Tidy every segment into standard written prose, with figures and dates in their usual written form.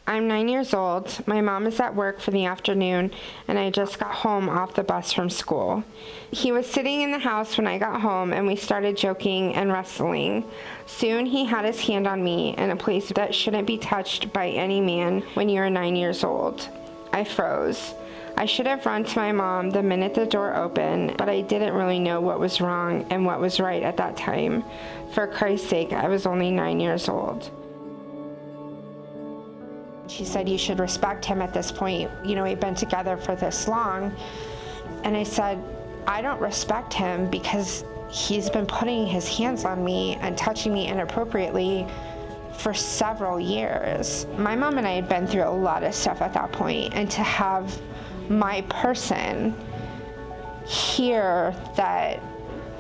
I'm 9 years old. My mom is at work for the afternoon, and I just got home off the bus from school. He was sitting in the house when I got home, and we started joking and wrestling. Soon he had his hand on me in a place that shouldn't be touched by any man when you're 9 years old. I froze. I should have run to my mom the minute the door opened, but I didn't really know what was wrong and what was right at that time. For Christ's sake, I was only 9 years old. She said, you should respect him at this point. You know, we've been together for this long. And I said, I don't respect him because he's been putting his hands on me and touching me inappropriately for several years. My mom and I had been through a lot of stuff at that point, and to have my person hear that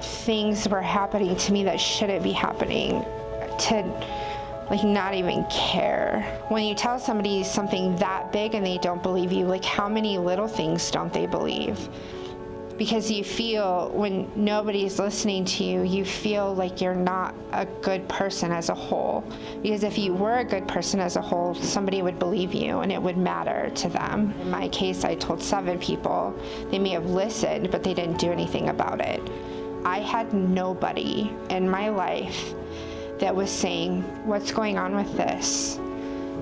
things were happening to me that shouldn't be happening, to not even care. When you tell somebody something that big and they don't believe you, how many little things don't they believe? Because you feel, when nobody's listening to you, you feel like you're not a good person as a whole. Because if you were a good person as a whole, somebody would believe you and it would matter to them. In my case, I told 7 people. They may have listened, but they didn't do anything about it. I had nobody in my life that was saying, what's going on with this?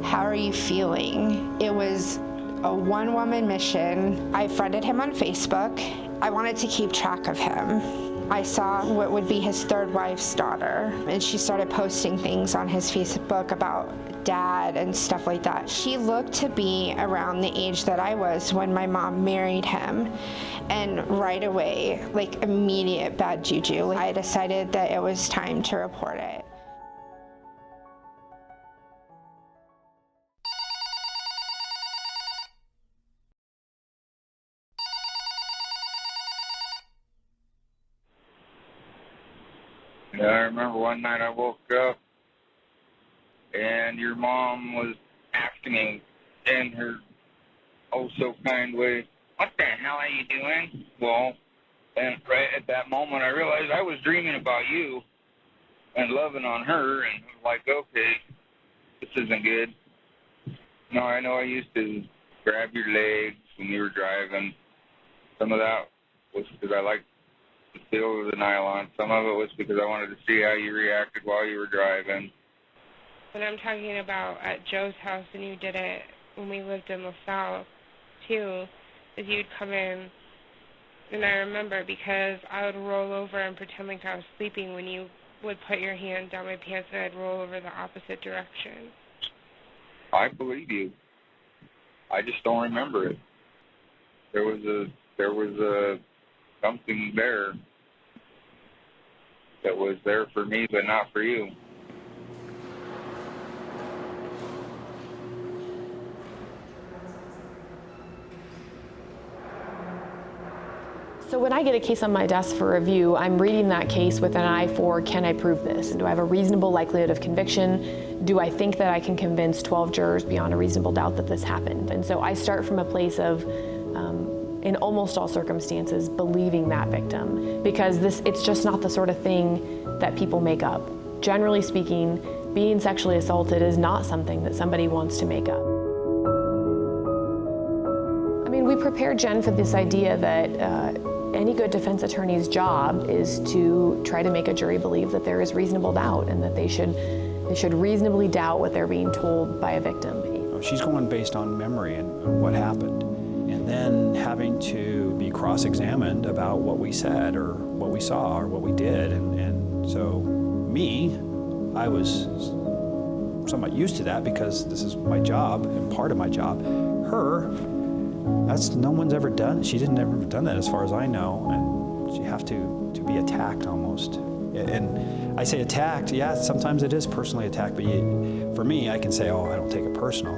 How are you feeling? It was a one-woman mission. I friended him on Facebook. I wanted to keep track of him. I saw what would be his third wife's daughter, and she started posting things on his Facebook about dad and stuff like that. She looked to be around the age that I was when my mom married him. And right away, immediate bad juju. I decided that it was time to report it. Yeah, I remember one night I woke up and your mom was asking me in her oh so kind way, what the hell are you doing? Well, and right at that moment I realized I was dreaming about you and loving on her, and I was like, okay, this isn't good. No, I know I used to grab your legs when you were driving. Some of that was because I liked the feel of the nylon. Some of it was because I wanted to see how you reacted while you were driving. But I'm talking about at Joe's house, and you did it when we lived in LaSalle, too, is you'd come in, and I remember because I would roll over and pretend like I was sleeping when you would put your hand down my pants, and I'd roll over the opposite direction. I believe you. I just don't remember it. There was a something there that was there for me, but not for you. So when I get a case on my desk for review, I'm reading that case with an eye for, can I prove this? Do I have a reasonable likelihood of conviction? Do I think that I can convince 12 jurors beyond a reasonable doubt that this happened? And so I start from a place of, in almost all circumstances, believing that victim, because it's just not the sort of thing that people make up. Generally speaking, being sexually assaulted is not something that somebody wants to make up. I mean, we prepared Jen for this idea that any good defense attorney's job is to try to make a jury believe that there is reasonable doubt and that they should reasonably doubt what they're being told by a victim. She's going based on memory and what happened, and then having to be cross-examined about what we said or what we saw or what we did. And so me, I was somewhat used to that because this is my job and part of my job. Her, no one's ever done. She didn't ever done that as far as I know, and she have to be attacked almost. And I say attacked, yeah, sometimes it is personally attacked, but for me, I can say, oh, I don't take it personal.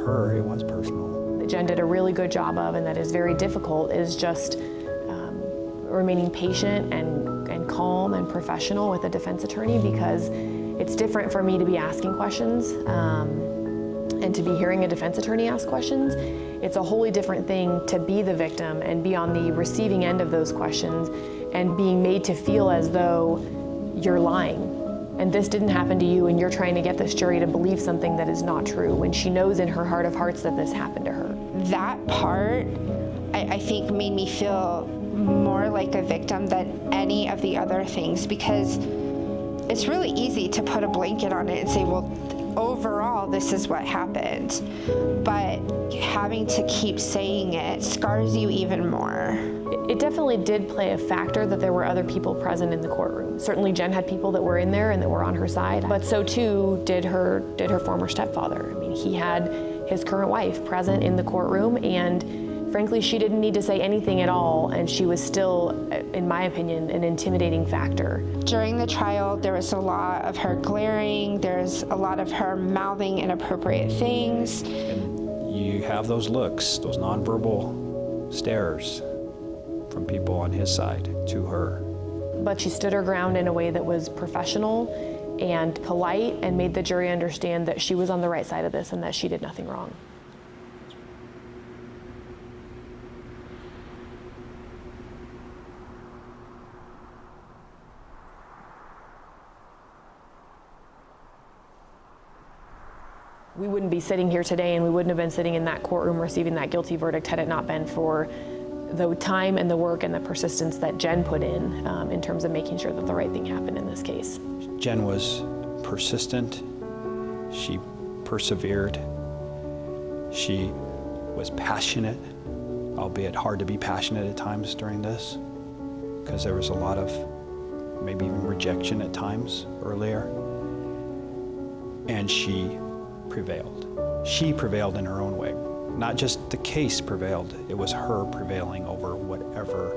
Her, it was personal. That Jen did a really good job of, and that is very difficult, is just remaining patient and calm and professional with a defense attorney, because it's different for me to be asking questions and to be hearing a defense attorney ask questions. It's a wholly different thing to be the victim and be on the receiving end of those questions and being made to feel as though you're lying And this didn't happen to you, and you're trying to get this jury to believe something that is not true when she knows in her heart of hearts that this happened to her. That part, I think, made me feel more like a victim than any of the other things, because it's really easy to put a blanket on it and say, well, overall, this is what happened. But having to keep saying it scars you even more. It definitely did play a factor that there were other people present in the courtroom. Certainly Jen had people that were in there and that were on her side, but so too did her former stepfather. I mean, he had his current wife present in the courtroom, and frankly, she didn't need to say anything at all, and she was still, in my opinion, an intimidating factor. During the trial, there was a lot of her glaring, there's a lot of her mouthing inappropriate things. And you have those looks, those nonverbal stares from people on his side to her. But she stood her ground in a way that was professional and polite and made the jury understand that she was on the right side of this and that she did nothing wrong. We wouldn't be sitting here today, and we wouldn't have been sitting in that courtroom receiving that guilty verdict had it not been for the time and the work and the persistence that Jen put in terms of making sure that the right thing happened in this case. Jen was persistent. She persevered. She was passionate, albeit hard to be passionate at times during this, because there was a lot of maybe even rejection at times earlier. And she prevailed. She prevailed in her own way. Not just the case prevailed, it was her prevailing over whatever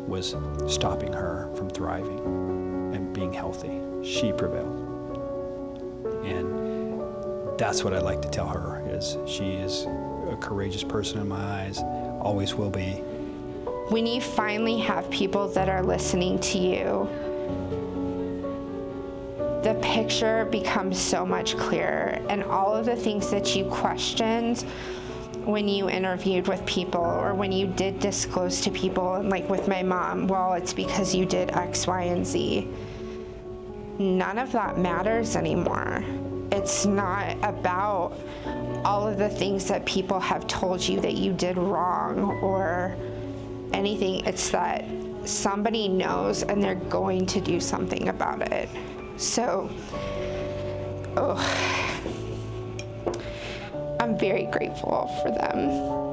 was stopping her from thriving and being healthy. She prevailed. And that's what I'd like to tell her, is she is a courageous person in my eyes, always will be. When you finally have people that are listening to you, the picture becomes so much clearer, and all of the things that you questioned when you interviewed with people or when you did disclose to people, and like with my mom, well, it's because you did X, Y, and Z. None of that matters anymore. It's not about all of the things that people have told you that you did wrong or anything. It's that somebody knows and they're going to do something about it. So, I'm very grateful for them.